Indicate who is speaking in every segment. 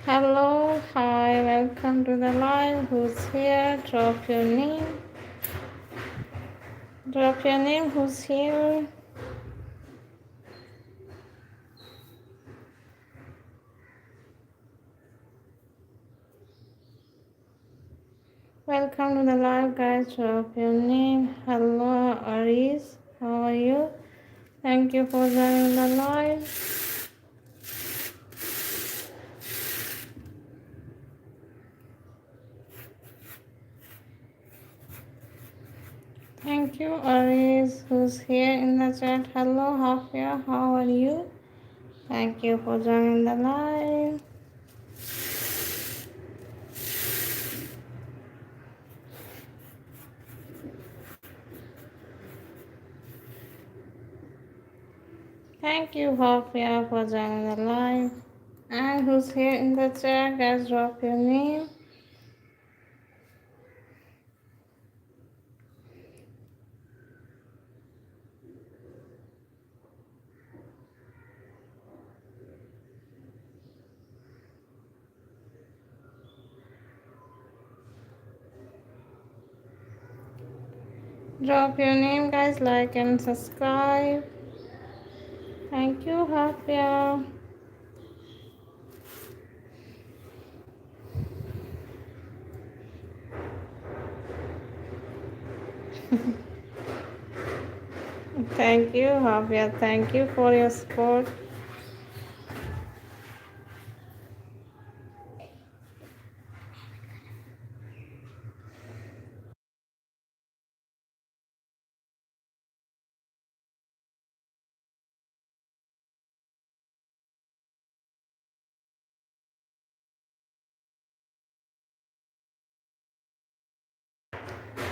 Speaker 1: Hello, hi, welcome to the live. Who's here? Drop your name. Drop your name. Who's here? Welcome to the live, guys. Drop your name. Hello, Aris. How are you? Thank you for joining the live. Thank you, Aris. Who's here in the chat? Hello, Hafia. How are you? Thank you for joining the live. Thank you, Hafia, for joining the live. And who's here in the chat? Guys, drop your name. Drop your name, guys, like and subscribe. Thank you, Hafia. Thank you, Hafia. Thank you for your support.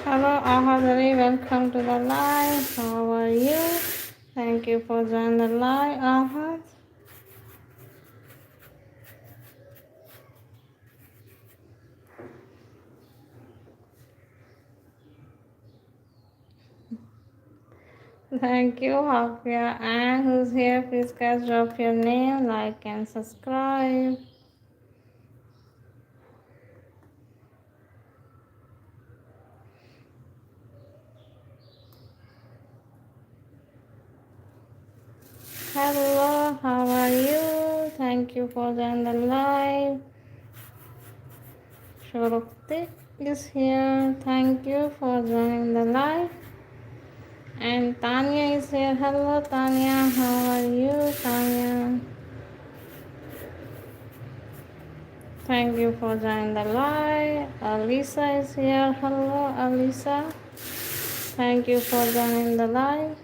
Speaker 1: Hello, Ahadari. Welcome to the live. How are you? Thank you for joining the live, Ahad. Thank you, Hafia. And who's here? Please, guys, drop your name, like and subscribe. Hello, how are you? Thank you for joining the live. Shurukti is here. Thank you for joining the live. And Tanya is here. Hello, Tanya. How are you, Tanya? Thank you for joining the live. Alisa is here. Hello, Alisa. Thank you for joining the live.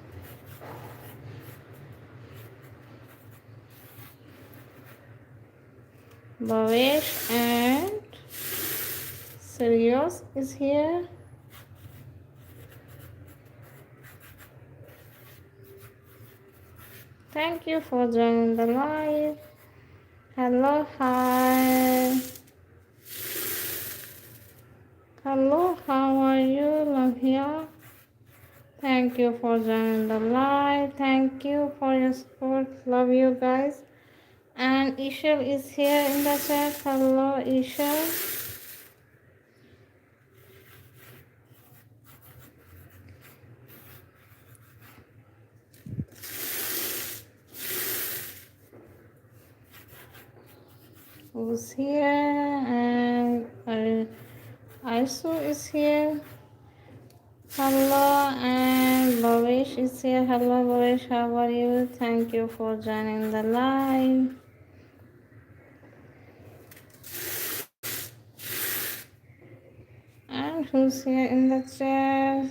Speaker 1: Bhavesh and Sirius is here. Thank you for joining the live. Hello, hi. Hello, how are you, Lavia? Thank you for joining the live. Thank you for your support. Love you guys. And Ishal is here in the chat. Hello, Ishal. Who's here? And Aisu is here. Hello, and Bhavesh is here. Hello, Bhavesh. How are you? Thank you for joining the live. And who's here in the chat?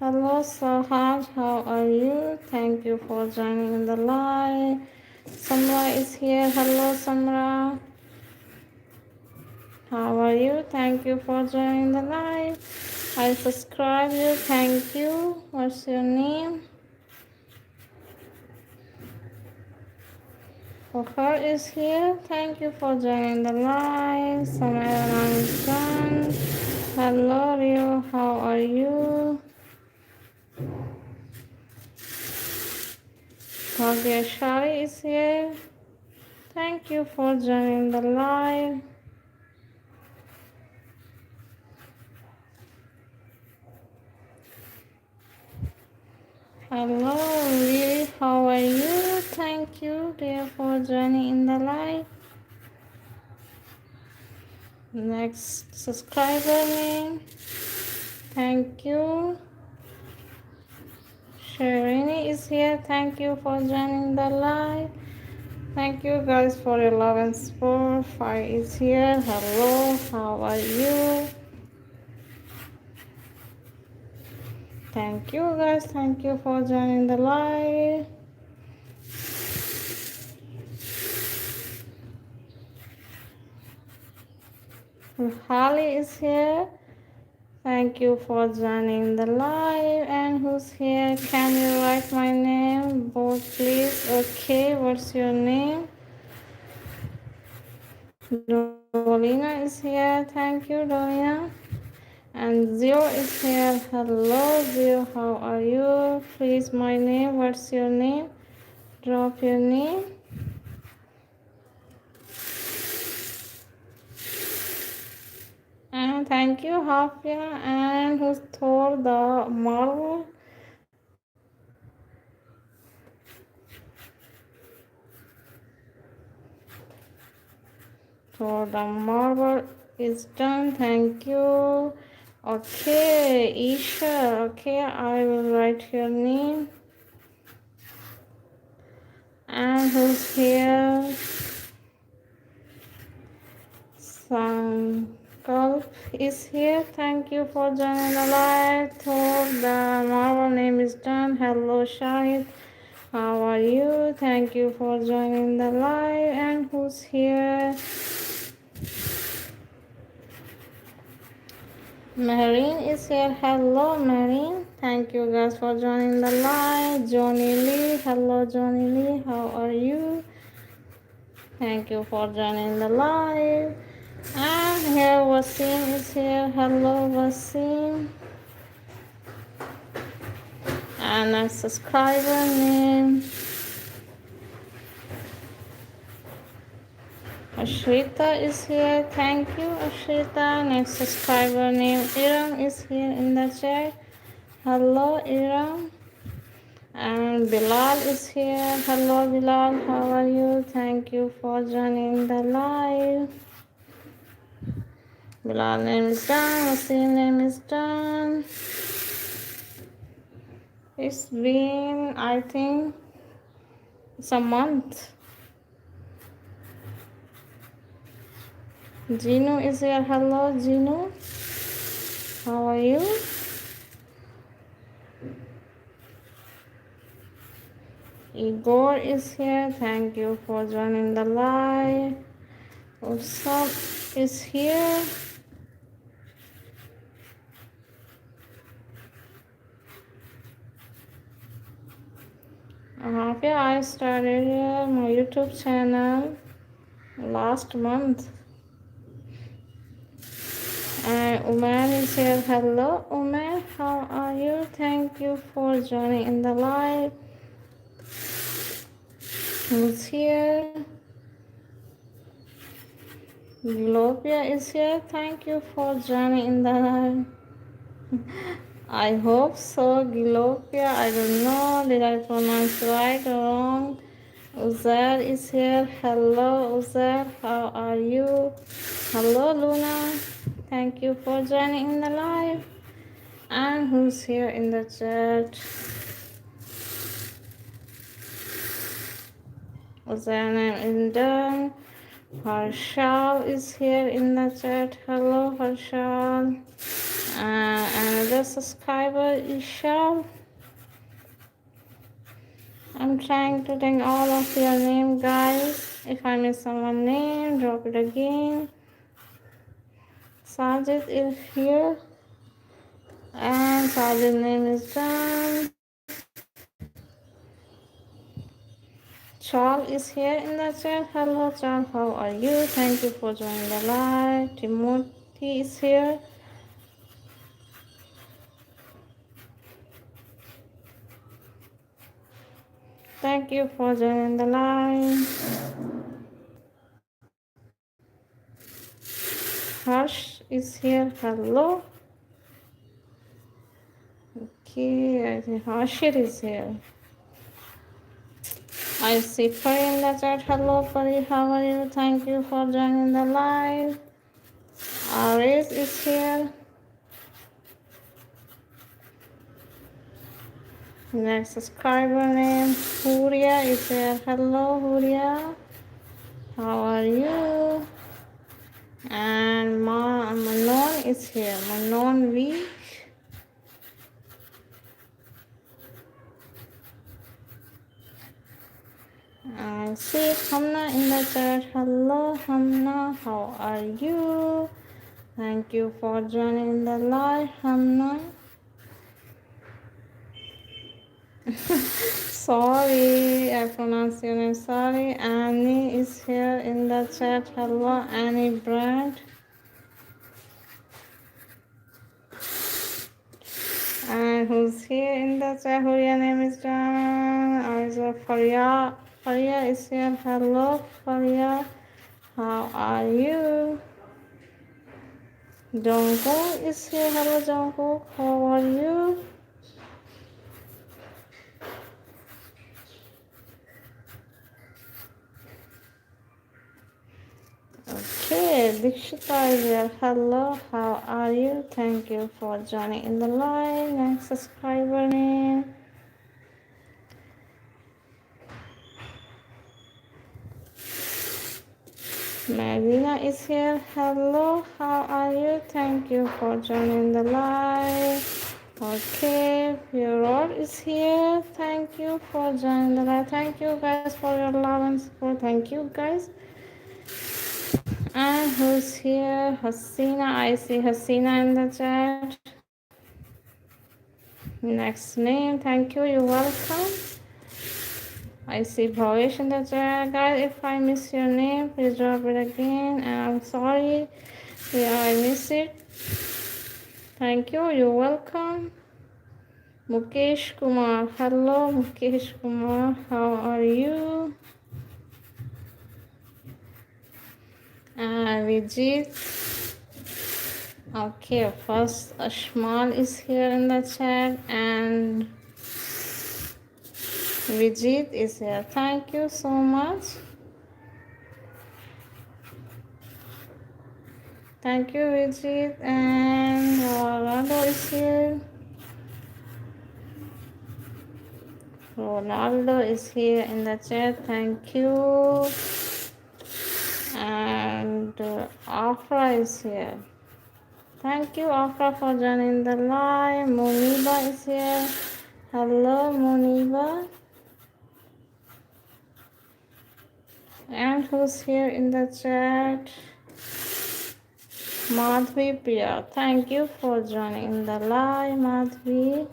Speaker 1: Hello, Sahaj. How are you? Thank you for joining the live. Samra is here. Hello, Samra. How are you? Thank you for joining the live. I subscribe you. Thank you. What's your name? Her is here. Thank you for joining the live. Samara is done. Hello, Rio. How are you? Bhagyashari is here. Thank you for joining the live. Hello, Lily. How are you? Thank you, dear, for joining in the live. Next subscriber name. Thank you. Sharini is here. Thank you for joining the live. Thank you guys for your love and support. Fire is here. Hello, how are you? Thank you guys. Thank you for joining the live. Holly is here. Thank you for joining the live. And who's here? Can you write my name both please? Okay, what's your name? Dolina is here. Thank you, Dolina. And Zio is here. Hello, Zio. How are you? Please, my name. What's your name? Drop your name. And thank you, Hafia. And who's Thor the Marvel? Thor the Marvel is done. Thank you. Okay, Isha. Okay, I will write your name. And who's here? Sankalp is here. Thank you for joining the live. Thor the Marvel name is done. Hello, Shahid. How are you? Thank you for joining the live. And who's here? Marine is here. Hello, Marine. Thank you guys for joining the live. Johnny Lee. Hello, Johnny Lee. How are you? Thank you for joining the live. And here Wasim is here. Hello, Wasim. And a subscriber name. Ashrita is here. Thank you, Ashrita. Next subscriber name. Iram is here in the chat. Hello, Iram. And Bilal is here. Hello, Bilal. How are you? Thank you for joining the live. Bilal name is done. Wasim name is done. It's been, I think, it's a month. Gino is here. Hello, Gino. How are you? Igor is here. Thank you for joining the live. Usam is here. Yeah, I started my YouTube channel last month. And Umar is here. Hello, Umar. How are you? Thank you for joining in the live. Who's here? Glopia is here. Thank you for joining in the live. I hope so, Glopia. I don't know. Did I pronounce right or wrong? Uzair is here. Hello, Uzair. How are you? Hello, Luna. Thank you for joining in the live. And who's here in the chat? Uzair name is done. Harshal is here in the chat. Hello, Harshal. Another subscriber, Ishal. I'm trying to take all of your name, guys. If I miss someone's name, drop it again. Sajid is here. And Sajid's name is done. Charles is here in the chat. Hello, Charles. How are you? Thank you for joining the live. Timothy is here. Thank you for joining the live. Harsh is here. Hello. Okay, I think Harshit is here. I see Pari in the chat. Hello, Pari. How are you? Thank you for joining the live. Aris is here. Next subscriber name Huria is here. Hello, Huria. How are you? And Manon is here. Manon V. And see Hamna in the chat. Hello, Hamna. How are you? Thank you for joining the live, Hamna. Sorry, I pronounced your name. Sorry. Annie is here in the chat. Hello, Annie Brand. And who's here in the chat? Who your name is John? Also Foryou. Foryou is here. Hello, Foryou. How are you? Jungkook is here. Hello, Jungkook. How are you? Okay, Dikshita is here. Hello, how are you? Thank you for joining in the live. Next subscriber name. Marina is here. Hello, how are you? Thank you for joining the live. Okay, Pure is here. Thank you for joining the live. Thank you guys for your love and support. Thank you guys. And who's here? Hasina. I see Hasina in the chat. Next name. Thank you. You're welcome. I see Bhavesh in the chat. Guys, if I miss your name, please drop it again. And I'm sorry. Yeah, I miss it. Thank you. You're welcome. Mukesh Kumar. Hello, Mukesh Kumar. How are you? Vijit. Okay, first Ashmal is here in the chat and Vijit is here. Thank you so much. Thank you, Vijit. And Ronaldo is here. Ronaldo is here in the chat. Thank you. And Afra is here. Thank you, Afra, for joining the live. Muniba is here. Hello, Muniba. And who's here in the chat? Madhvi Priya. Thank you for joining the live, Madhvi.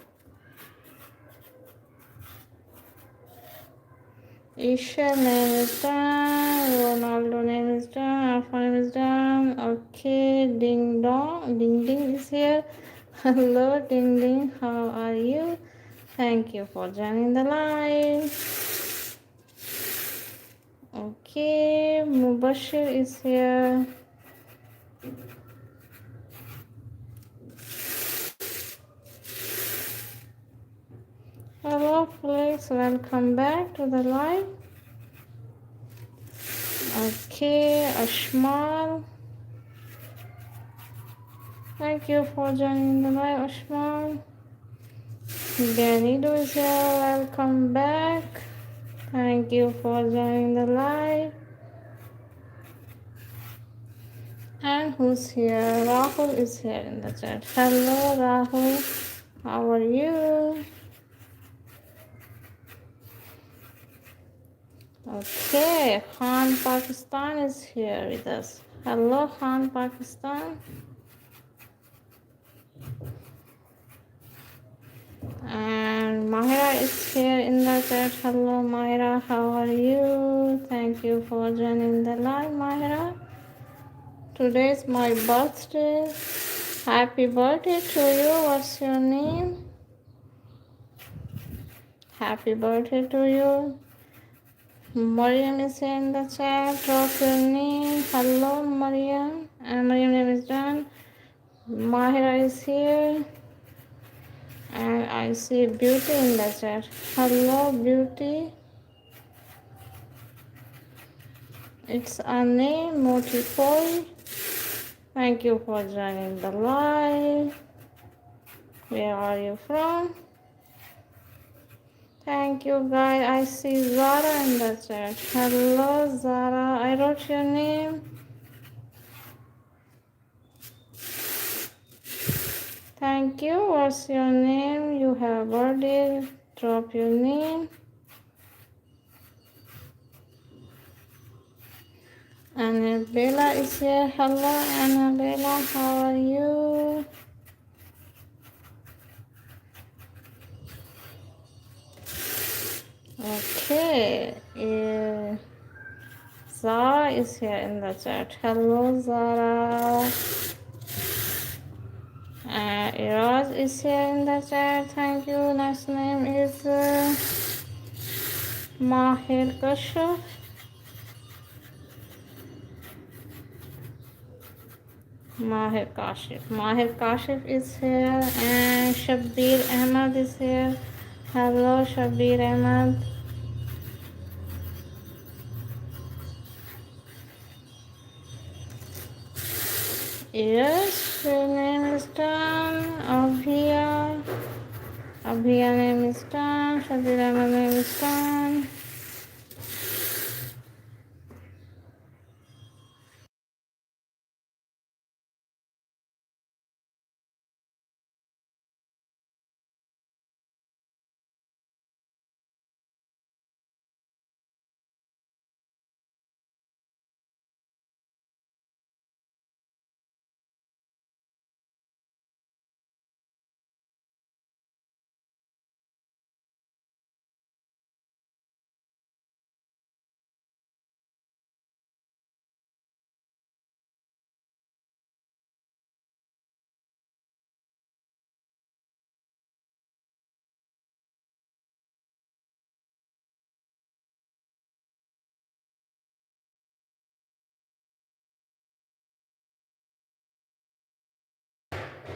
Speaker 1: Isha name is done. Ronaldo name is done. Alpha name is done. Okay, Ding Dong. Ding Ding is here. Hello, Ding Ding. How are you? Thank you for joining the live. Okay, Mubashir is here. Hello, Felix. Welcome back to the live. Okay, Ashmal. Thank you for joining the live, Ashmal. Ganido is here. Welcome back. Thank you for joining the live. And who's here? Rahul is here in the chat. Hello, Rahul. How are you? Okay, Khan Pakistan is here with us. Hello, Khan Pakistan. And Mahira is here in the chat. Hello, Mahira. How are you? Thank you for joining the live, Mahira. Today is my birthday. Happy birthday to you. What's your name? Happy birthday to you. Mariam is here in the chat. Drop your name. Hello, Mariam. And Mariam name is done. Mahira is here. And I see Beauty in the chat. Hello, Beauty. It's a name, Motify. Thank you for joining the live. Where are you from? Thank you, guys. I see Zara in the chat. Hello, Zara. I wrote your name. Thank you. What's your name? You have birthday. Drop your name. Annabella is here. Hello, Annabella. How are you? Okay. Zara is here in the chat. Hello, Zara. Iraj is here in the chat. Thank you. Next name is Mahir Kashyap. Mahir Kashif is here. And Shabbir Ahmad is here. Hello, Shabbir Ahmad. Yes, your name is done. Abhiya name is done. Shabbir Ahmad name is done.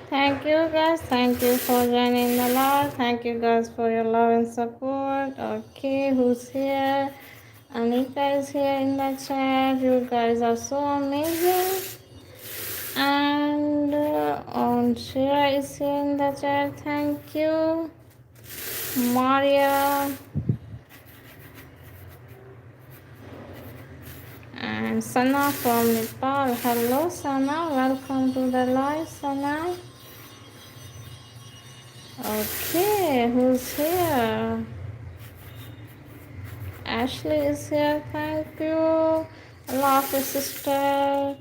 Speaker 1: Thank you, guys. Thank you for joining the live. Thank you, guys, for your love and support. Okay, who's here? Anika is here in the chat. You guys are so amazing. And Shira is here in the chat. Thank you. Maria and Sana from Nepal. Hello, Sana. Welcome to the live, Sana. Okay, who's here? Ashley is here. Thank you. Allah Hafiz, sister.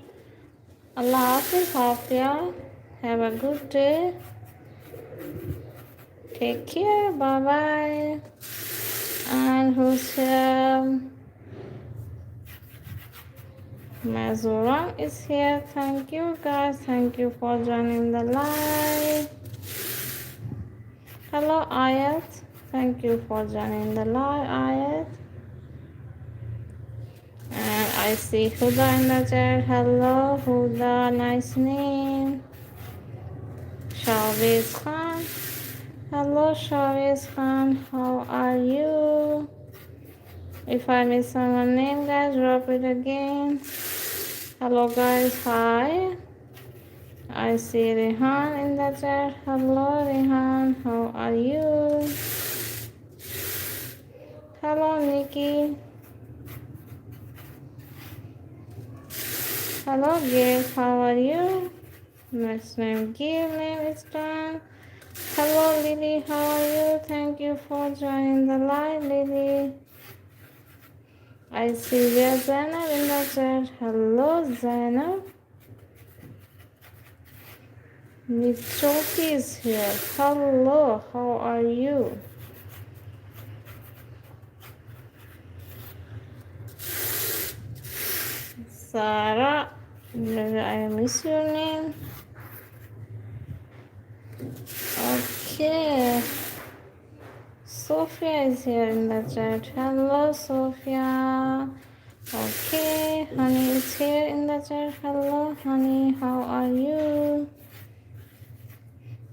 Speaker 1: Allah Hafiz, Hafia. Have a good day. Take care. Bye bye. And who's here? Mazuran is here. Thank you, guys. Thank you for joining the live. Hello, Ayat. Thank you for joining the live, Ayat. And I see Huda in the chat. Hello, Huda. Nice name. Shawez Khan. Hello, Shawez Khan. How are you? If I miss someone's name, guys, drop it again. Hello, guys. Hi. I see Rehan in the chat. Hello, Rehan. How are you? Hello, Nikki. Hello, Gabe. How are you? Next name, Gabe. Name is done. Hello, Lily. How are you? Thank you for joining the live, Lily. I see Zainab in the chat. Hello, Zainab. Michoki is here. Hello, how are you? Sarah, I miss your name. Okay. Sophia is here in the chat. Hello, Sophia. Okay, honey is here in the chat. Hello, honey. How are you?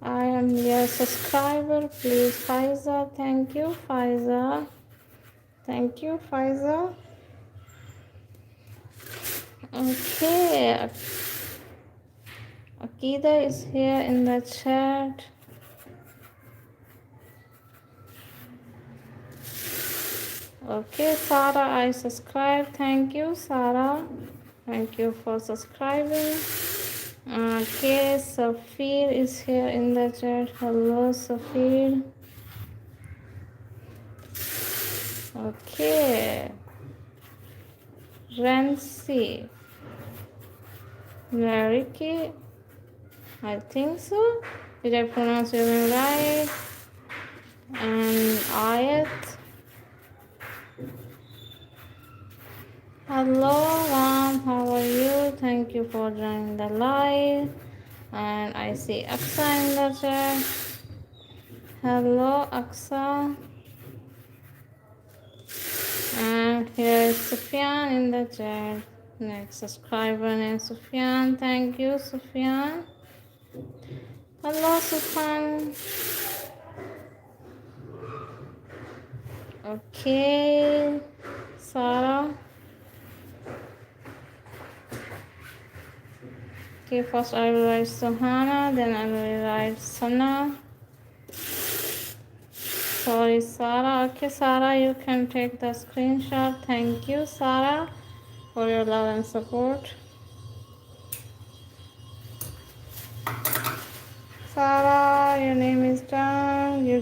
Speaker 1: I am your subscriber. Please, Faiza. Thank you, Faiza. Thank you, Faiza. Okay, Akida is here in the chat. Okay, Sarah, I subscribe. Thank you, Sarah. Thank you for subscribing. Okay, Safir is here in the chat. Hello, Safir. Okay, Rancy. Nariki. I think so. Did I pronounce your name right? And Ayat. Hello, Ram. How are you? Thank you for joining the live. And I see Aksa in the chat. Hello, Aksa. And here is Sufyan in the chat. Next subscriber named Sufyan. Thank you, Sufyan. Hello, Sufyan. Okay, Sarah. Okay, first I will write Sohana, then I will write Sana. Sorry, Sarah. Okay, Sarah, you can take the screenshot. Thank you, Sarah, for your love and support. Sarah, your name is done. You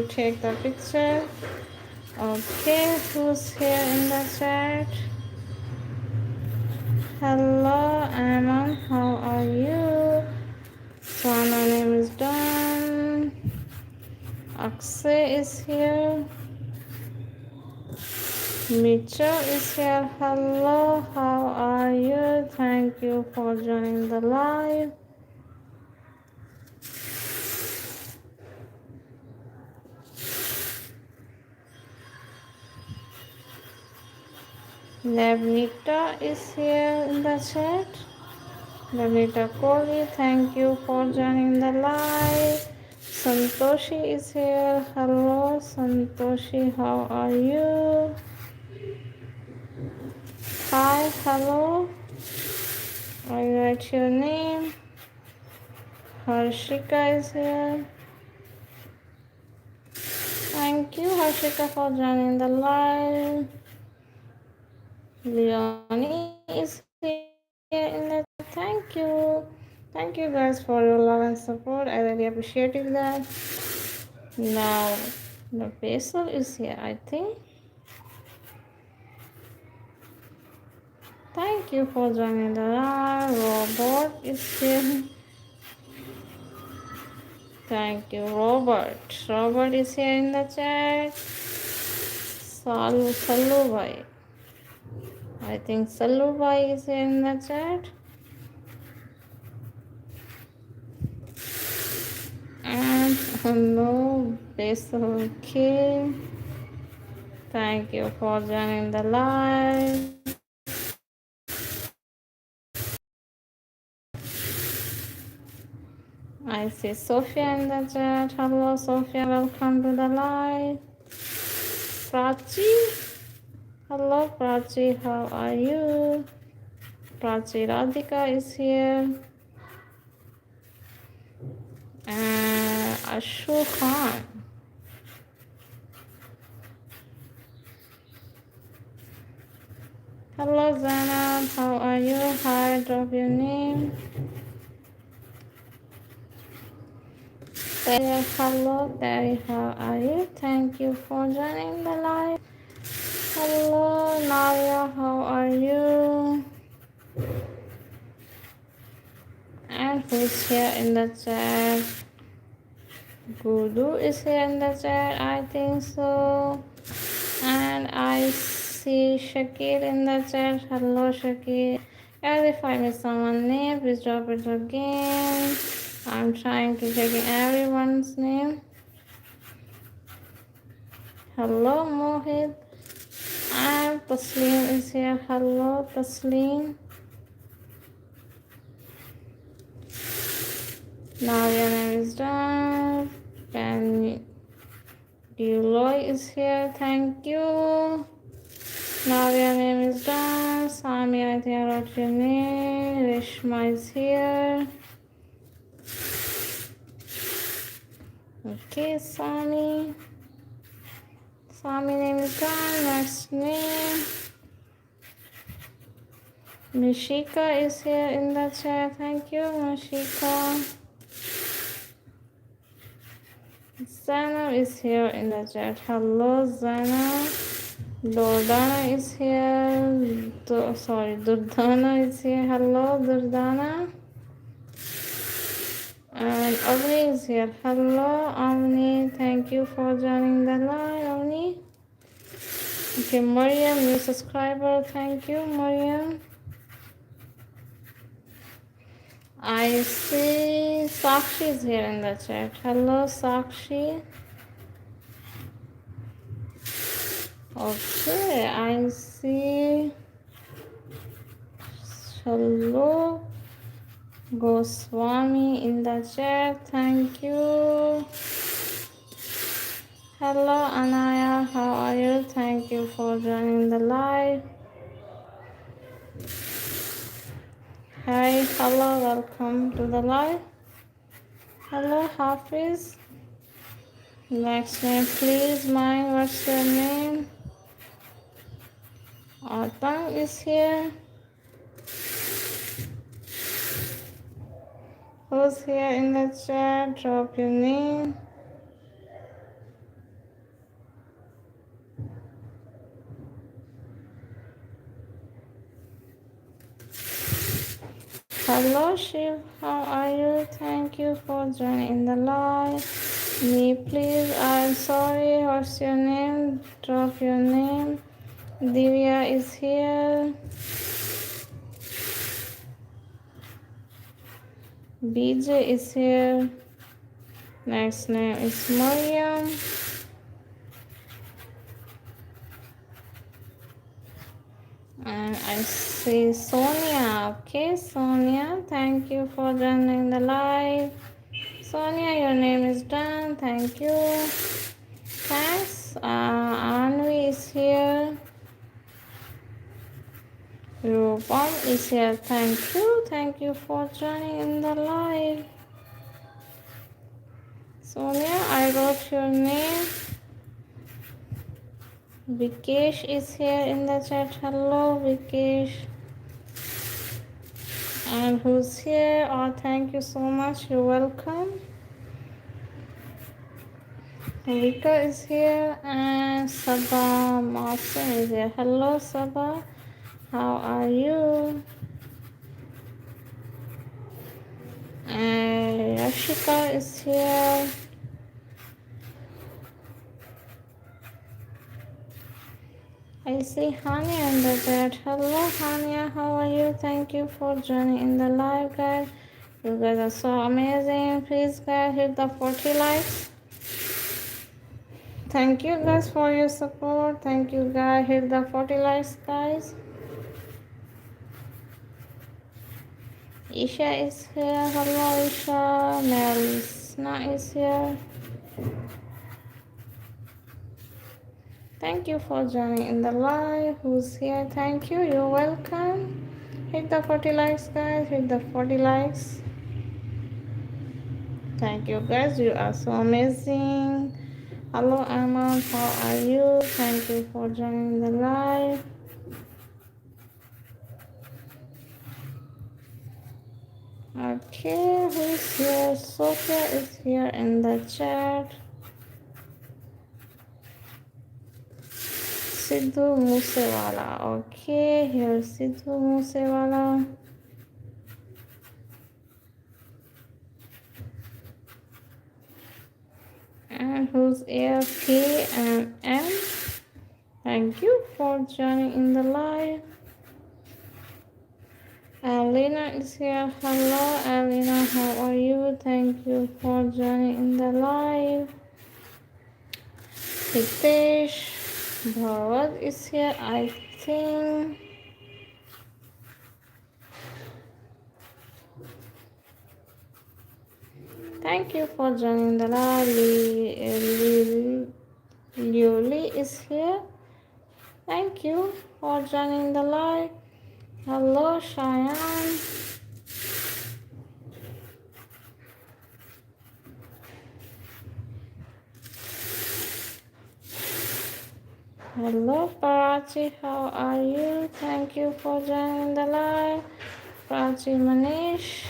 Speaker 1: take the picture. Okay, who's here in the chat? Hello, Aman. How are you? Sana name is done. Akshay is here. Mitchell is here. Hello, how are you? Thank you for joining the live. Navnita is here in the chat. Navnita Kohli, thank you for joining the live. Santoshi is here. Hello, Santoshi, how are you? Hi, hello. I write your name. Harshika is here. Thank you, Harshika, for joining the live. Leonie is here in the chat. Thank you. Thank you guys for your love and support. I really appreciate it that. Now the Basil is here, I think. Thank you for joining the live. Robert is here. Thank you, Robert. Robert is here in the chat. Salu bhai. I think Salu bhai is here in the chat. And no, Basil. Okay. Thank you for joining the live. I see Sophia in the chat. Hello, Sophia. Welcome to the live. Prachi. Hello, Prachi. How are you? Prachi Radhika is here. And Ashu Khan. Hello, Zainab. How are you? Hi, drop your name. Hello, Terry. How are you? Thank you for joining the live. Hello, Nadia. How are you? And who's here in the chat? Gudu is here in the chat, I think so. And I see Shakir in the chat. Hello, Shakir. And if I miss someone's name, please drop it again. I'm trying to check everyone's name. Hello, Mohit. And Taslim is here. Hello, Taslim. Now your name is done. And Duloy is here. Thank you. Now your name is done. Sami, I think I wrote your name. Rishma is here. Okay, Sami. Sami name is done. Next name. Mishika is here in the chat. Thank you, Mishika. Zainab is here in the chat. Hello, Zainab. Dordana is here. Durdana is here. Hello, Durdana. And Avni is here. Hello, Avni. Thank you for joining the live, Avni. Okay, Mariam, new subscriber. Thank you, Mariam. I see Sakshi is here in the chat. Hello, Sakshi. Okay, I see. Hello, Goswami in the chat. Thank you. Hello, Anaya. How are you? Thank you for joining the live. Hi, hello, welcome to the live. Hello, Hafiz. Next name, please. Mine, what's your name? Atang is here. Who's here in the chat? Drop your name. Hello, Shiv. How are you? Thank you for joining the live. Me, please. I'm sorry. What's your name? Drop your name. Divya is here. BJ is here. Next name is Mariam. And I see Sonia. Okay, Sonia, thank you for joining the live. Sonia, your name is done. Thank you. Thanks. Anvi is here. Rupam is here. Thank you. Thank you for joining in the live. Sonia, I wrote your name. Vikesh is here in the chat. Hello, Vikesh. And who's here? Oh, thank you so much. You're welcome. Vika is here and Sabah Mason is here. Hello, Sabah. How are you? And Rashika is here. I see Hania in the chat. Hello, Hania. How are you? Thank you for joining in the live, guys. You guys are so amazing. Please, guys, hit the 40 likes. Thank you, guys, for your support. Thank you, guys. Hit the 40 likes, guys. Isha is here. Hello, Isha. Melisna is here. Thank you for joining in the live. Who's here? Thank you. You're welcome. Hit the 40 likes, guys. Hit the 40 likes. Thank you, guys. You are so amazing. Hello, Emma. How are you? Thank you for joining the live. Okay, who's here? Sophia is here in the chat. Sidhu Musewala. Okay, here's Sidhu Musewala. And who's AFK and M? Thank you for joining in the live. Alina is here. Hello, Alina. How are you? Thank you for joining in the live. Hitesh Bhavat is here, I think. Thank you for joining the live. Liuli is here. Thank you for joining the live. Hello, Cheyenne. Hello, Parachi. How are you? Thank you for joining the live. Parachi Manish.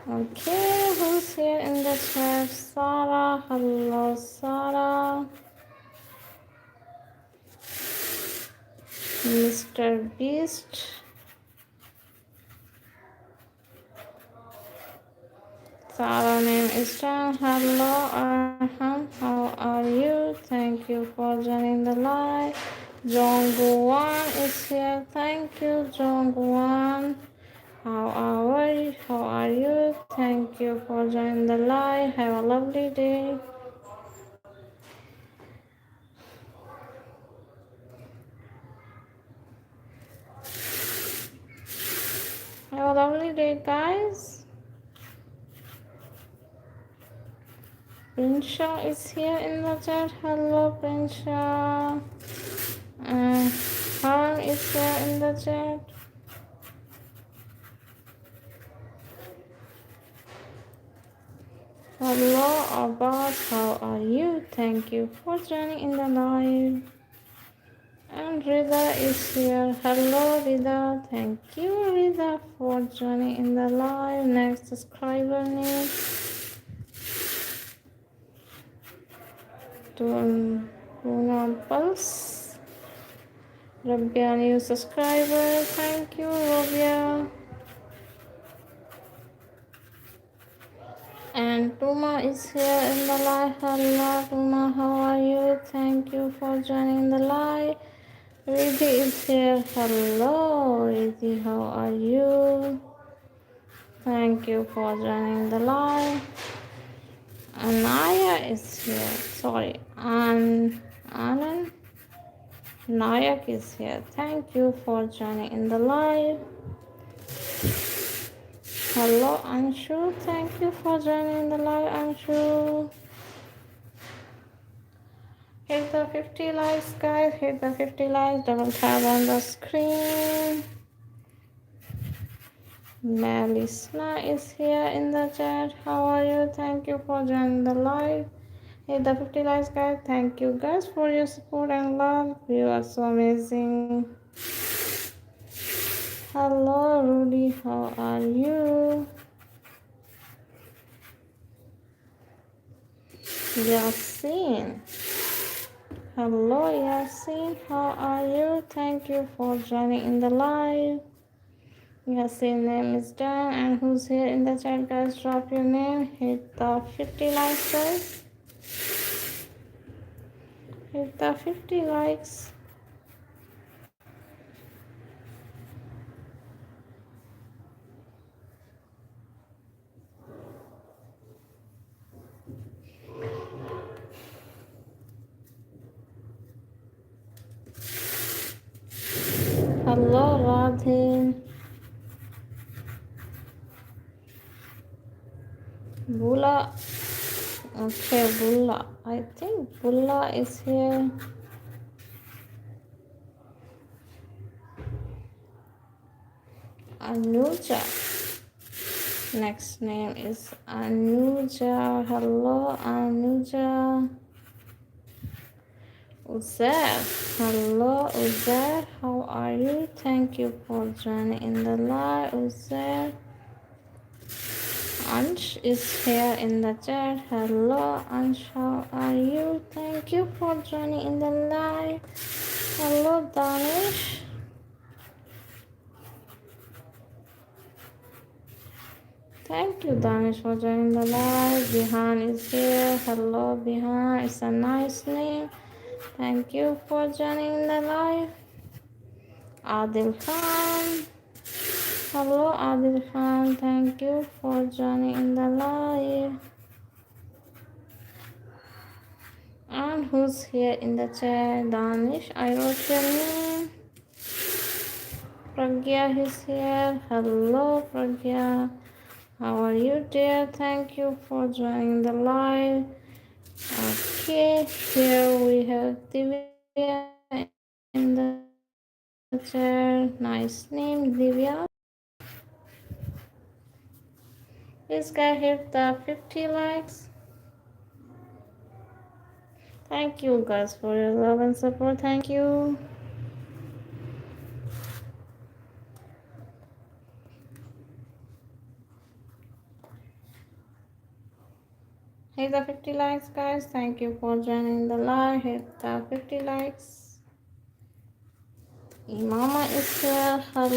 Speaker 1: Okay, who's here in the chat? Sarah. Hello, Sarah. Mr. Beast. Sarah name is Tan. Hello, Arham. How are you? Thank you for joining the live. Jongguan is here. Thank you, Jongguan. How are you? Thank you for joining the live. Have a lovely day. Have a lovely day, guys. Prinsha is here in the chat. Hello, Prinsha. Harm is here in the chat. Hello, Abbas. How are you? Thank you for joining in the live. And Rida is here. Hello, Rida. Thank you, Rida, for joining in the live. Next subscriber name. Tuna Pulse. Rabia, new subscriber. Thank you, Rabia. And Tuma is here in the live. Hello, Tuma. How are you? Thank you for joining the live. Riddhi is here. Hello, Riddhi. How are you? Thank you for joining the live. Anaya is here. Sorry, Anand Nayak is here. Thank you for joining in the live. Hello, Anshu. Thank you for joining the live, Anshu. Hit the 50 likes, guys. Hit the 50 likes. Double tap on the screen. Melisna is here in the chat. How are you? Thank you for joining the live. Hit the 50 likes, guys. Thank you, guys, for your support and love. You are so amazing. Hello, Rudy. How are you? Yasin. Hello, Yasin. How are you? Thank you for joining in the live. Yasin name is Dan. And who's here in the chat, guys? Drop your name. Hit the 50 likes, guys. Hit the 50 likes. Hello, Radhe. Bula. Okay, Bulla. I think Bulla is here. Anuja. Next name is Anuja. Hello, Anuja. Uzair. Hello, Uzair. How are you? Thank you for joining in the live, Uzair. Ansh is here in the chat. Hello, Ansh. How are you? Thank you for joining in the live. Hello, Danish. Thank you, Danish, for joining the live. Bihan is here. Hello, Bihan. It's a nice name. Thank you for joining the live. Adil Khan. Hello, Adil Khan. Thank you for joining in the live. And who's here in the chat? Danish, I wrote your name. Pragya is here. Hello, Pragya. How are you, dear? Thank you for joining the live. Okay, here we have Divya in the chat. Nice name, Divya. Please guys hit the 50 likes. Thank you guys for your love and support. Thank you. Hit the 50 likes, guys. Thank you for joining the live. Hit the 50 likes. Imama is here. Hello,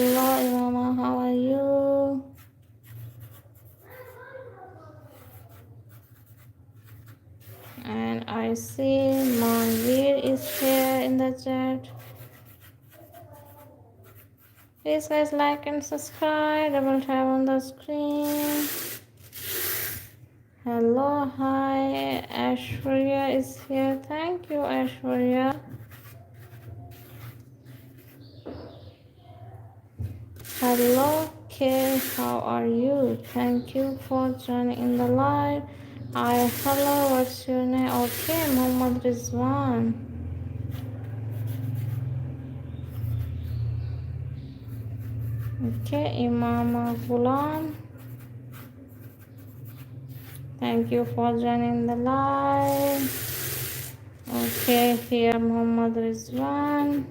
Speaker 1: Imama. How are you? And I see Manveer is here in the chat. Please guys like and subscribe. Double tap on the screen. Hello, hi. Ashwarya is here. Thank you, Ashwarya. Hello, Kay. How are you? Thank you for joining in the live. Hi, hello. What's your name? Okay, Muhammad Rizwan. Okay, Imam Gulam. Thank you for joining the live. Okay, here Muhammad Rizwan.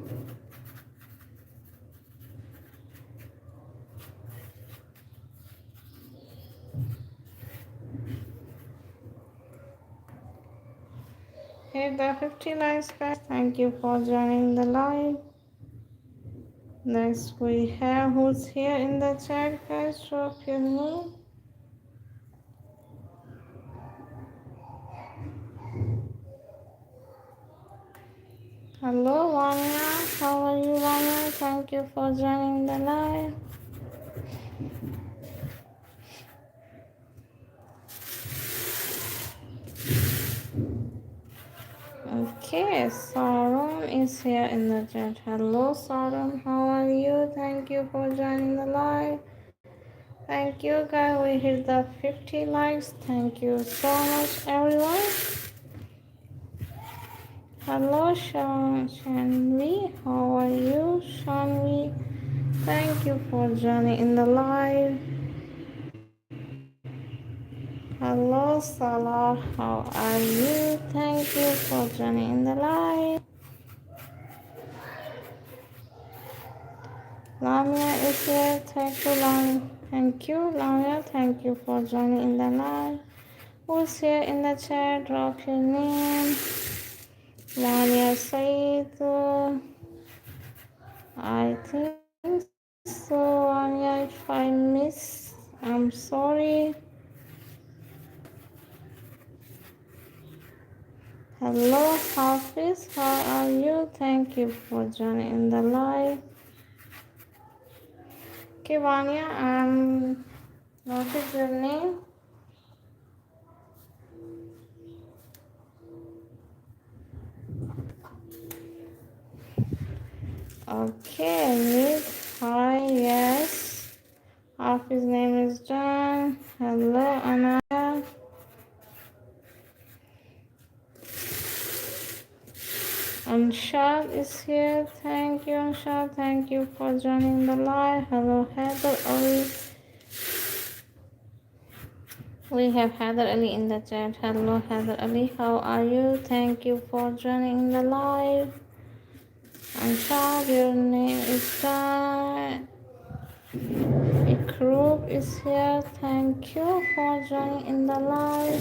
Speaker 1: Hit the 50 likes, guys. Thank you for joining the live. Next, we have who's here in the chat, guys. Drop your name. Hello, Vanya. How are you, Vanya? Thank you for joining the live. Okay, Sarum is here in the chat. Hello, Sarum. How are you? Thank you for joining the live. Thank you, guys. We hit the 50 likes. Thank you so much, everyone. Hello, Shanvi. How are you, Shanvi? Thank you for joining in the live. Hello, Salah. How are you? Thank you for joining in the live. Lamia is here. Thank you, Lamia. Thank you, Lamia. Thank you for joining in the live. Who's here in the chat? Drop your name. Lamia Said. I think so, Lamia. If I miss, I'm sorry. Hello, Hafiz. How are you? Thank you for joining in the live. Okay, Vanya, what is your name? Okay, Miss. Hi, yes. Hafiz name is John. Hello, Anaya. Anshad is here. Thank you, Anshad. Thank you for joining the live. Hello, Heather Ali. We have Heather Ali in the chat. Hello, Heather Ali. How are you? Thank you for joining the live. Anshad, your name is John. Group is here. Thank you for joining in the live.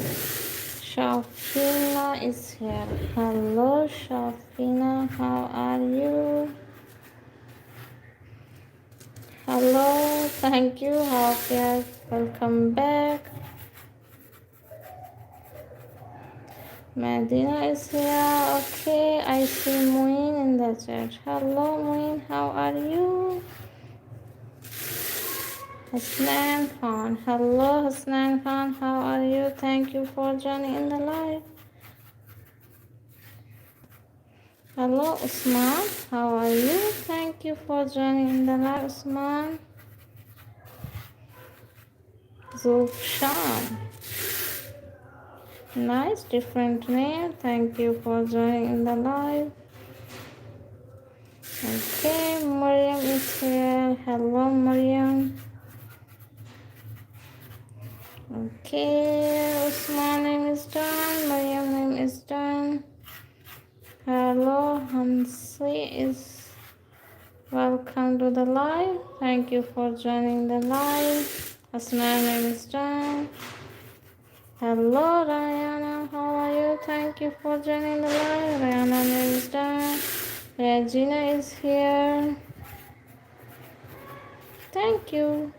Speaker 1: Shafina is here. Hello, Shafina. How are you? Hello. Thank you, Hafiz. Welcome back. Medina is here. Okay, I see Muin in the chat. Hello, Muin. How are you? Hasnan Khan. Hello, Hasnan Khan. How are you? Thank you for joining in the live. Hello, Usman. How are you? Thank you for joining in the live, Usman. Zufshan. Nice, different name. Thank you for joining in the live. Okay, Mariam is here. Hello, Mariam. Okay, Usman name is done. Mariam name is done. Hello, Hansi is welcome to the live. Thank you for joining the live. Hasnan name is done. Hello, Rayana. How are you? Thank you for joining the live. Rayana name is done. Regina is here. Thank you.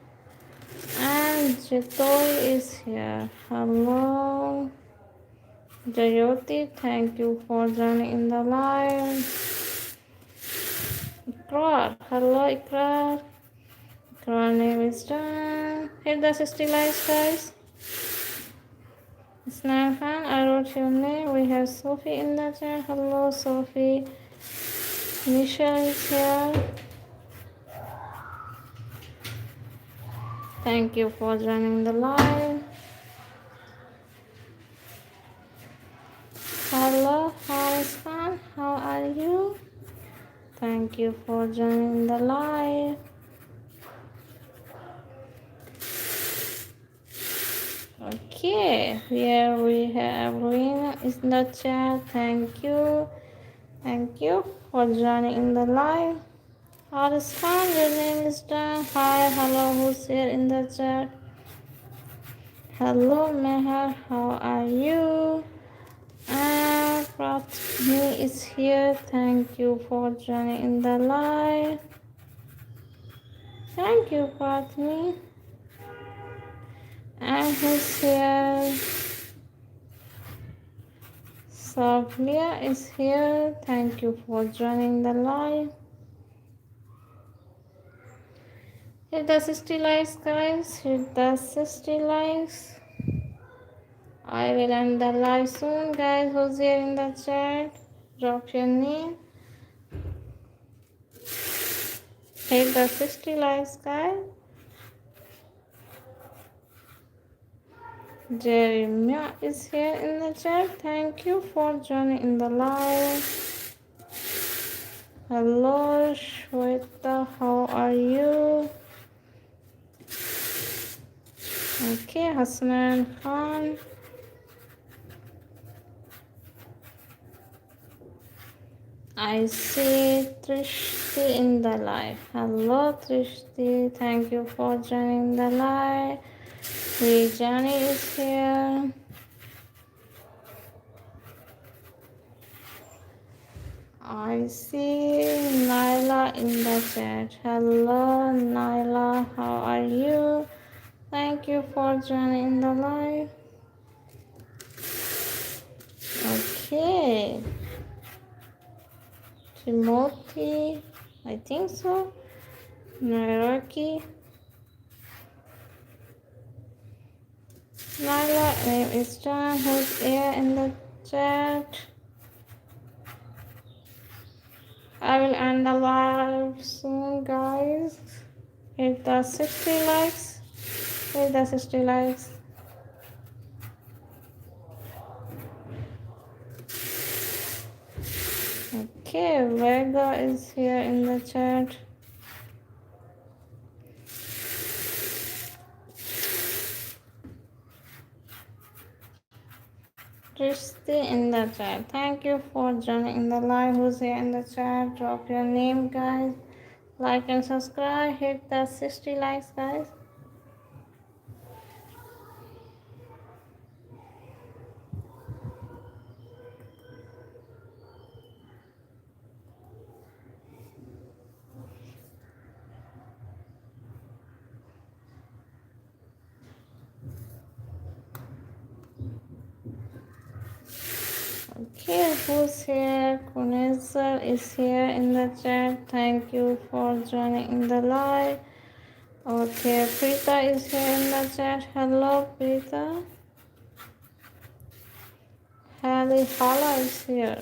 Speaker 1: And Jitoy is here. Hello. Jayoti, thank you for joining in the live. Ikrar, hello Ikrar. Ikrar name is done. Hit the 60 likes, guys. Isnan Khan, I wrote your name. We have Sophie in the chat. Hello, Sophie. Michelle is here. Thank you for joining the live. Hello, Haris Khan. How are you? Thank you for joining the live. Okay, here we have Rina in the chat. Thank you. Thank you for joining in the live. Haris Khan, your name is done. Hi, hello, who's here in the chat? Hello, Meher, how are you? And Pratni is here. Thank you for joining in the live. Thank you, Pratni. And who's here? Sophia is here. Thank you for joining the live. Hit the 60 likes, guys. Hit the 60 likes. I will end the live soon, guys. Who's here in the chat? Drop your name. Hit the 60 likes, guys. Jeremiah is here in the chat. Thank you for joining in the live. Hello, Shweta. How are you? Okay, Hasnan Khan. I see Trishti in the live. Hello, Trishti. Thank you for joining the live. Rejani is here. I see Naila in the chat. Hello, Naila. How are you? Thank you for joining the live. Okay. Timothy, I think so. Nairaki. Naila, name is John. Who's here in the chat? I will end the live soon, guys. Hit the 60 likes. Hit the 60 likes. Okay, Vega is here in the chat. Trishti in the chat. Thank you for joining in the live. Who's here in the chat? Drop your name, guys. Like and subscribe. Hit the 60 likes, guys. Okay, who's here? Kunezar is here in the chat. Thank you for joining in the live. Okay, Preeta is here in the chat. Hello, Preeta. Hala is here.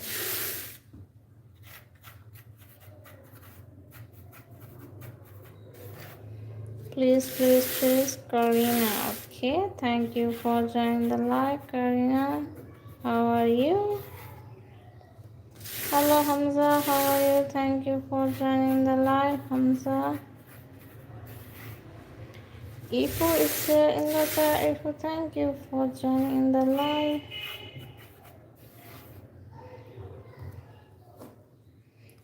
Speaker 1: Please, Karina. Okay, thank you for joining the live, Karina. How are you? Hello, Hamza. How are you? Thank you for joining the live, Hamza. Ifu is here in the chat. Ifu, thank you for joining the live.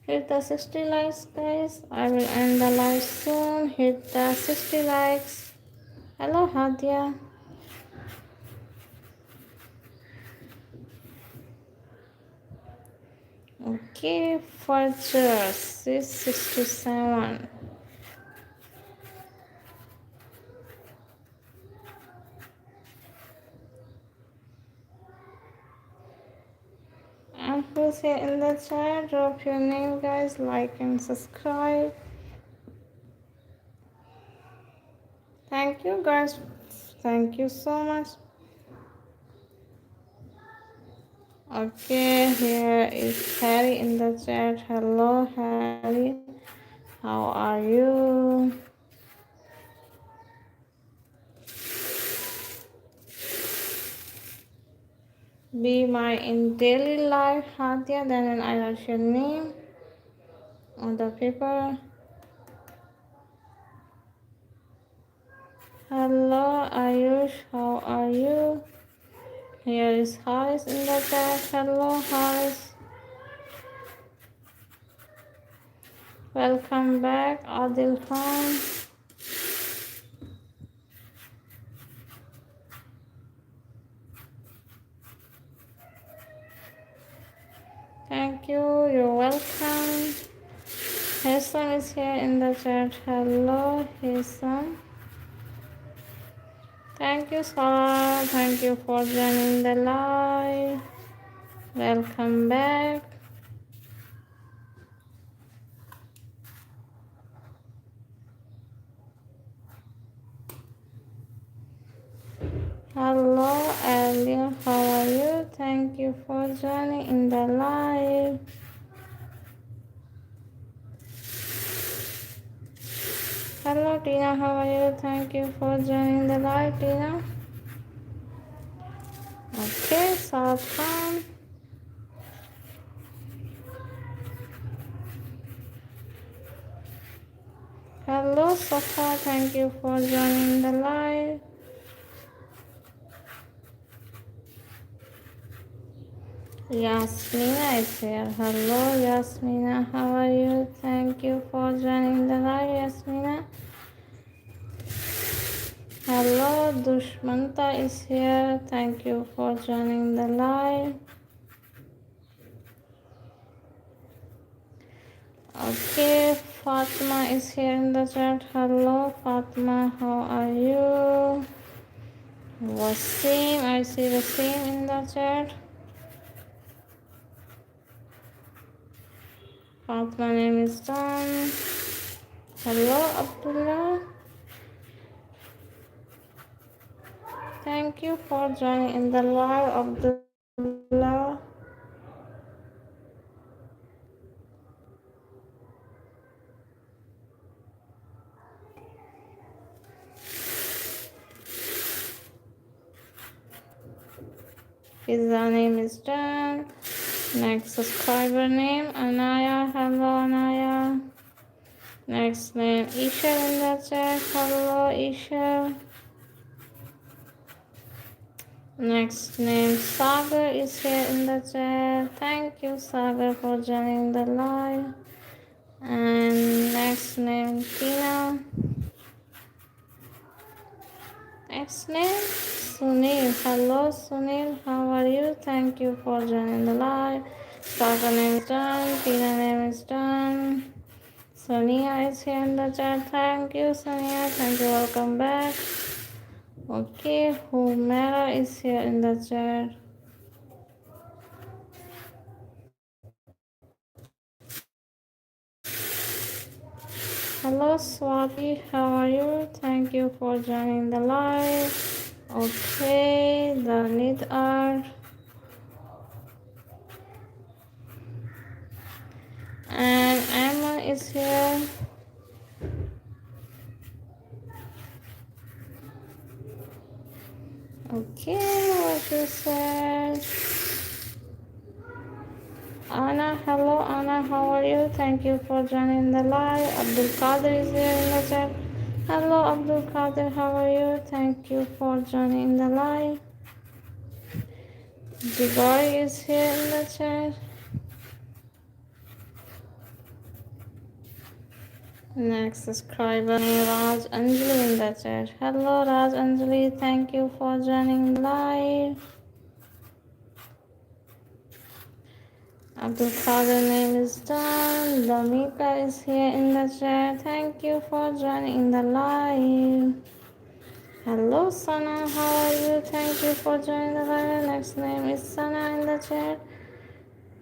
Speaker 1: Hit the 60 likes, guys. I will end the live soon. Hit the 60 likes. Hello, Hadia. Okay, for sure. 667. And who's here in the chat? Drop your name, guys. Like and subscribe. Thank you, guys. Thank you so much. Okay, here is Harry in the chat. Hello, Harry. How are you? Be my in daily life, Hadia. Then I write your name on the paper. Hello, Ayush. How are you? Here is Haris in the chat. Hello, Haris. Welcome back, Adil Khan. Thank you. You're welcome. Hassan is here in the chat. Hello, Hassan. Thank you, Sarah. Thank you for joining the live. Welcome back. Hello, Alia. How are you? Thank you for joining in the live. Hello, Tina. How are you? Thank you for joining the live, Tina. Okay, Safan. Hello, Safa. Thank you for joining the live. Yasmina is here. Hello, Yasmina. How are you? Thank you for joining the live, Yasmina. Hello, Dushmanta is here. Thank you for joining the live. Okay, Fatma is here in the chat. Hello, Fatma. How are you? Wasim, I see the same in the chat. Fatma name is done. Hello, Abdullah. Thank you for joining in the live, Abdullah. His name is done. Next subscriber name, Anaya. Hello, Anaya. Next name, Isha in the chat. Hello, Isha. Next name, Sagar is here in the chat. Thank you, Sagar, for joining the live. And next name, Tina. Next name, Sunil. Hello, Sunil. How are you? Thank you for joining the live. Sagar name is done. Tina name is done. Sonia is here in the chat. Thank you, Sonia. Thank you. Welcome back. Okay, Humera is here in the chat. Hello, Swati. How are you? Thank you for joining the live. Okay, the need art. And Emma is here. Okay, what you said. Anna, hello Anna, how are you? Thank you for joining the live. Abdul Qadir is here in the chat. Hello Abdul Qadir, how are you? Thank you for joining the live. Jigori is here in the chat. Next subscriber Raj Anjali in the chat. Hello Raj Anjali, thank you for joining the live. Abdul Qadir name is done. Damika is here in the chat. Thank you for joining the live. Hello Sana, how are you? Thank you for joining the live. Next name is Sana in the chat.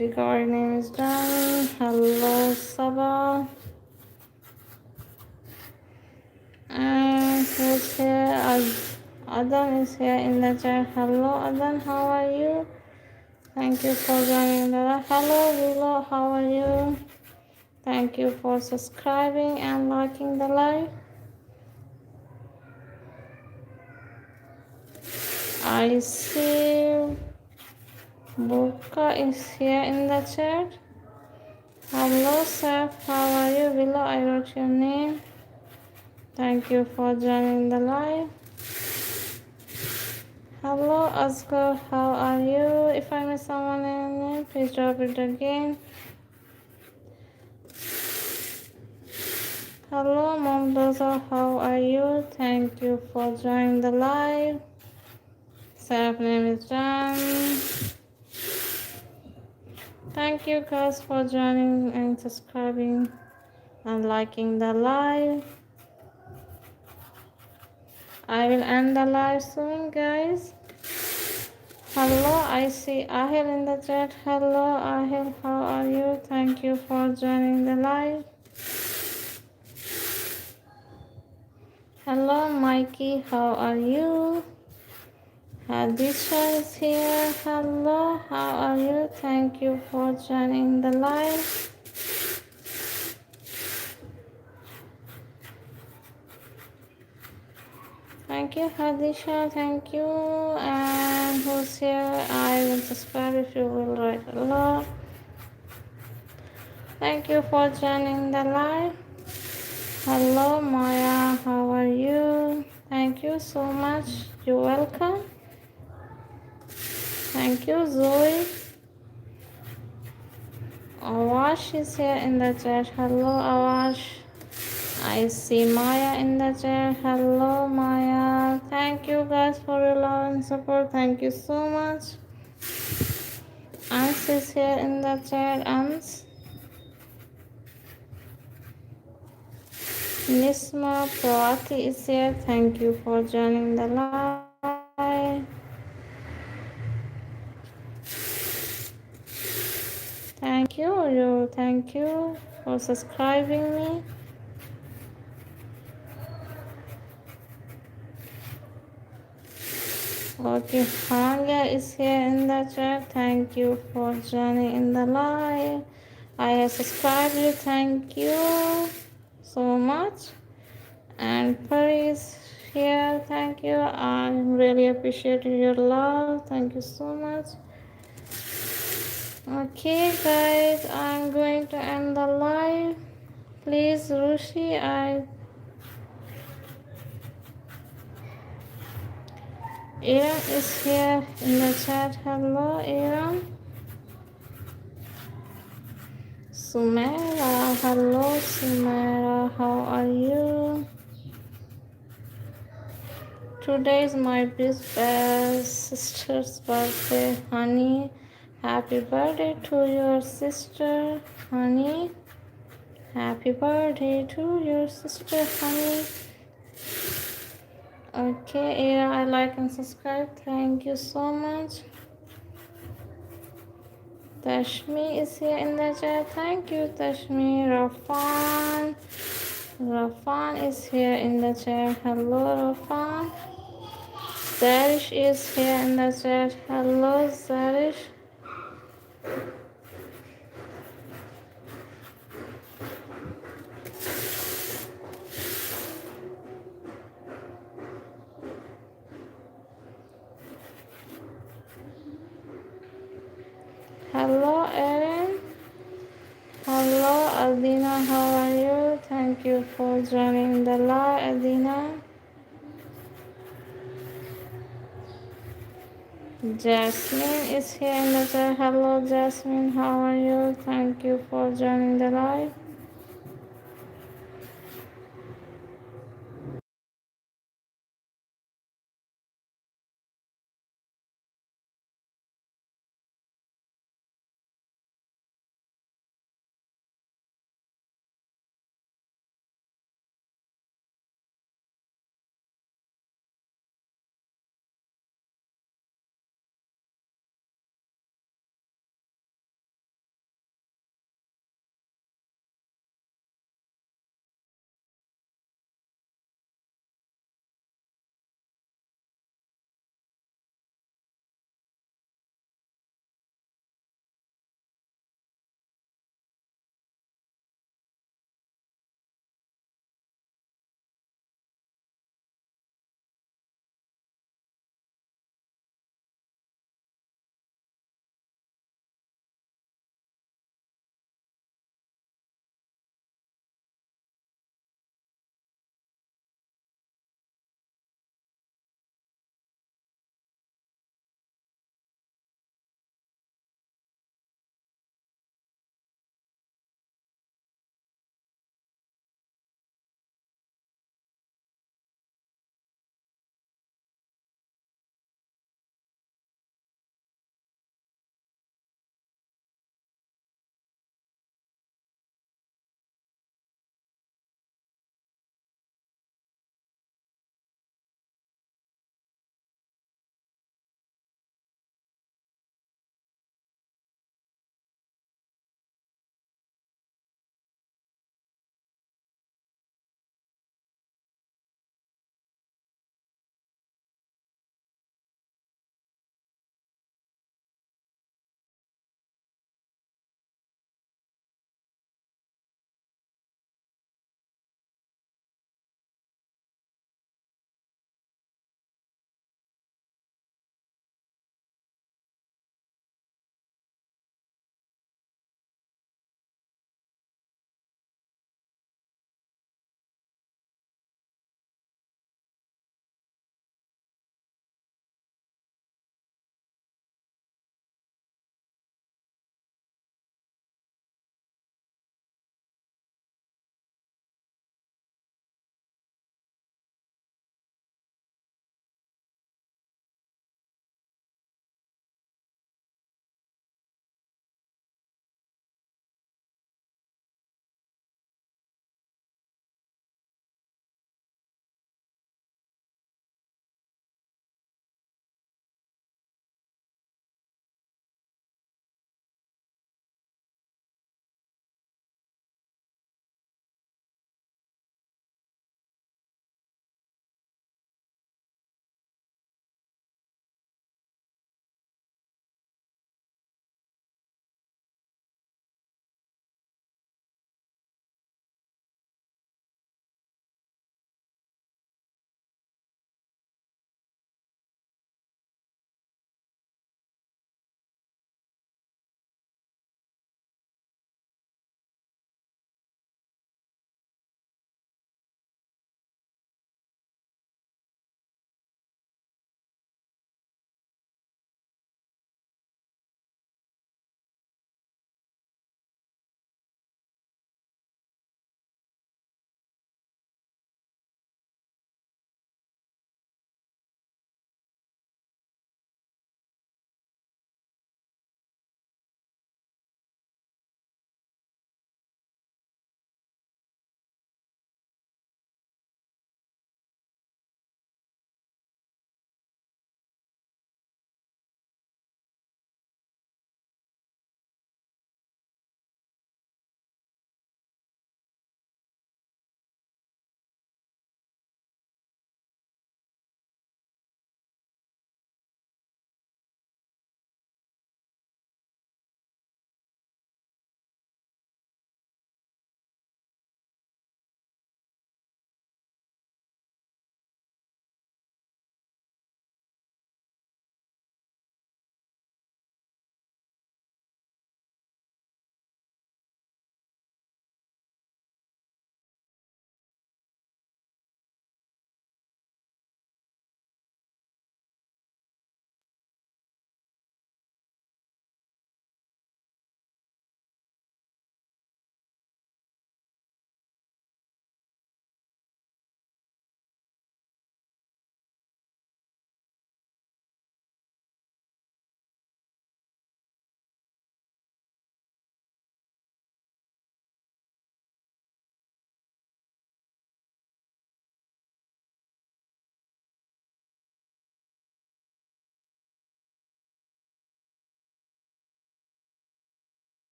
Speaker 1: Record name is done. Hello Sabah. And who's here? Adan is here in the chat. Hello Adan, how are you? Thank you for joining the live. Hello Willow, how are you? Thank you for subscribing and liking the live. I see Boka is here in the chat. Hello Saf, how are you? Willow, I wrote your name. Thank you for joining the live. Hello Asghar, how are you? If I miss someone in name, please drop it again. Hello Momdoza, how are you? Thank you for joining the live. Saf name is Jan. Thank you guys for joining and subscribing and liking the live. I will end the live soon, guys. Hello, I see Ahil in the chat. Hello, Ahil, how are you? Thank you for joining the live. Hello, Mikey, how are you? Hadisha is here. Hello, how are you? Thank you for joining the live. Thank you, Hadisha. Thank you. And who's here? I will subscribe if you will write hello. Thank you for joining the live. Hello, Maya. How are you? Thank you so much. You're welcome. Thank you, Zoe. Awash is here in the chat. Hello, Awash. I see Maya in the chat. Hello, Maya. Thank you guys for your love and support. Thank you so much. Ans is here in the chat. Ans. Nisma Prati is here. Thank you for joining the live. Thank you for subscribing me. Okay, Hanya is here in the chat. Thank you for joining in the live. I have subscribed you. Thank you so much. And Pari is here. Thank you. I really appreciate your love. Thank you so much. Okay, guys, I'm going to end the live. Please, Rushi, Aaron is here in the chat. Hello, Aaron. Sumera, hello, Sumera. How are you? Today is my best sister's birthday, honey. Happy birthday to your sister, honey. Happy birthday to your sister, honey. Okay, yeah, I like and subscribe. Thank you so much. Tashmi is here in the chat. Thank you, Tashmi. Rafan is here in the chat. Hello, Rafan. Zarish is here in the chat. Hello, Zarish. Hello, Erin. Hello, Adina. How are you? Thank you for joining the live, Adina. Jasmine is here in the chat. Hello, Jasmine. How are you? Thank you for joining the live.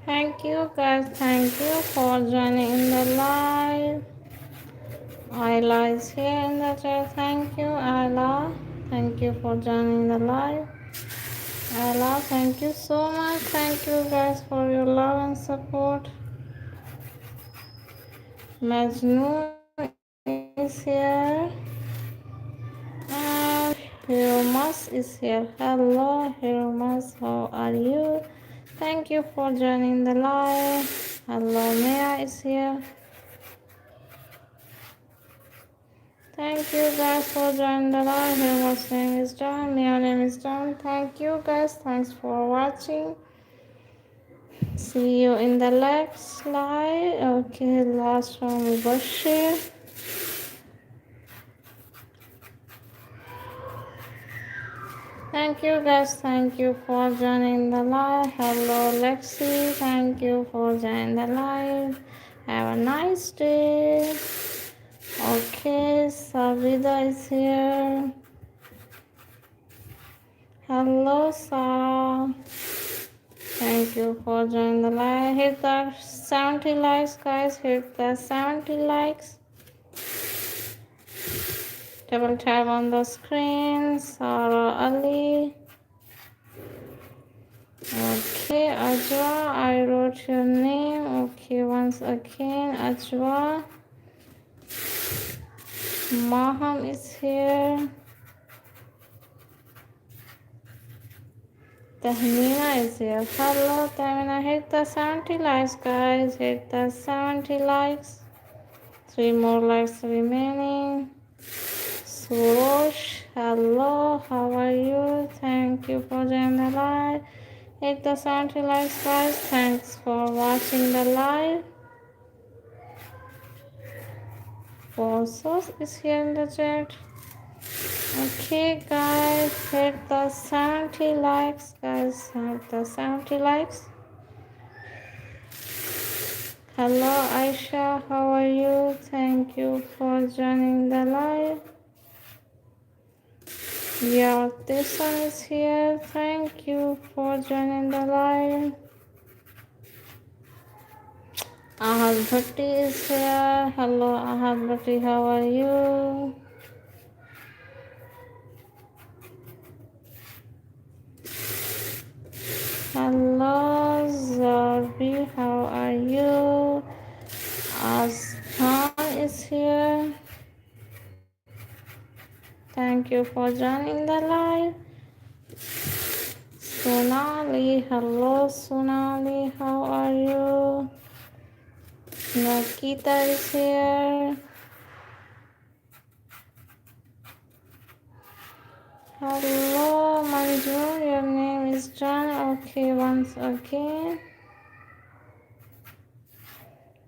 Speaker 1: Thank you guys. Thank you for joining in the live. Ayla is here in the chat. Thank you, Ayla. Thank you for joining the live. Ayla, thank you so much. Thank you guys for your love and support. Majnu is here. And Hiromas is here. Hello, Hiromas. How are you? Thank you for joining the live. Hello, Mia is here. Thank you guys for joining the live. Hiromas' name is John. Mia name is John. Thank you guys. Thanks for watching. See you in the next live. Okay, last one we Bashir. Thank you guys. Thank you for joining the live. Hello Lexi. Thank you for joining the live. Have a nice day. Okay, Savida is here. Hello Sarah. Thank you for joining the live. Hit the 70 likes, guys. Hit the 70 likes. Double tap on the screen. Sarah Ali. Okay, Ajwa, I wrote your name. Okay, once again, Ajwa. Maham is here. Tahmina is here. Hello, Tahmina. Hit the 70 likes, guys. Hit the 70 likes. 3 more likes remaining. Swoosh, hello, how are you? Thank you for joining the live. Hit the 70 likes, guys. Thanks for watching the live. Forsos is here in the chat. Okay, guys, hit the 70 likes, guys. Hit the 70 likes. Hello, Aisha, how are you? Thank you for joining the live. Yeah, this one is here. Thank you for joining the live. Ahad Bhatti is here. Hello, Ahad Bhatti, how are you? Hello, Zarbi, how are you? Azhan is here. Thank you for joining the live. Sonali, hello, Sonali, how are you? Nakita is here. Hello, Manju, your name is John. Okay, once again.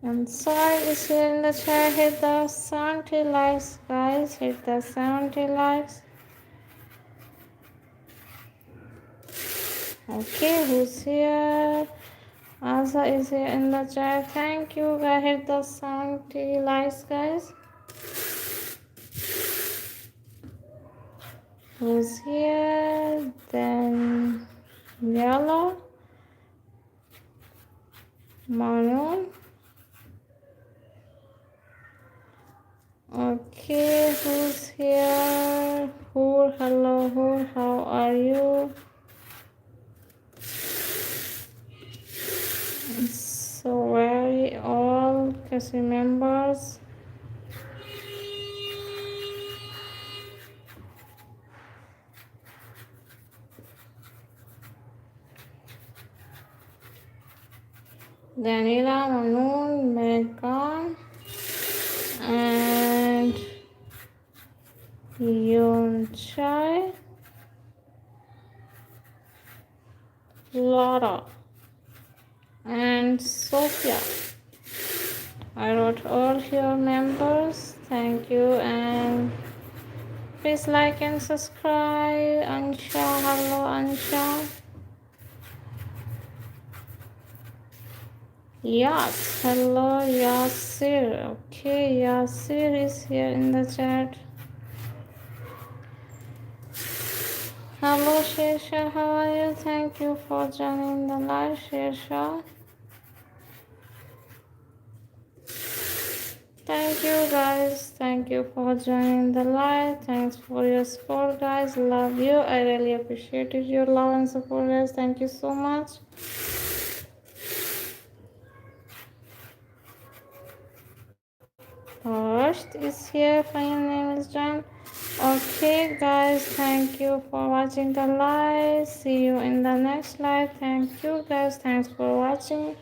Speaker 1: And sorry is here in the chat. Hit the 70 likes, guys. Hit the 70 likes. Okay, who's here? Asa is here in the chat. Thank you, guys. Hit the 70 likes, guys. Who's here? Then Yellow, Maroon. Okay, who's here? Who? Hello, who? How are you? So very all Kasi members. Daniela, Manoon, Megan, and Yunchai, Laura, and Sophia. I wrote all your members. Thank you, and please like and subscribe. Ansha, hello Ansha. Yes, hello Yasir. Okay, Yasir is here in the chat. Hello Shesha, how are you? Thank you for joining the live, Shesha. Thank you guys. Thank you for joining the live. Thanks for your support, guys. Love you. I really appreciated your love and support, guys. Thank you so much. First is here. My name is John. Okay, guys. Thank you for watching the live. See you in the next live. Thank you, guys. Thanks for watching.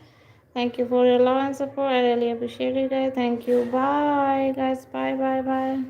Speaker 1: Thank you for your love and support. I really appreciate it, guys. Thank you. Bye, guys. Bye, bye, bye.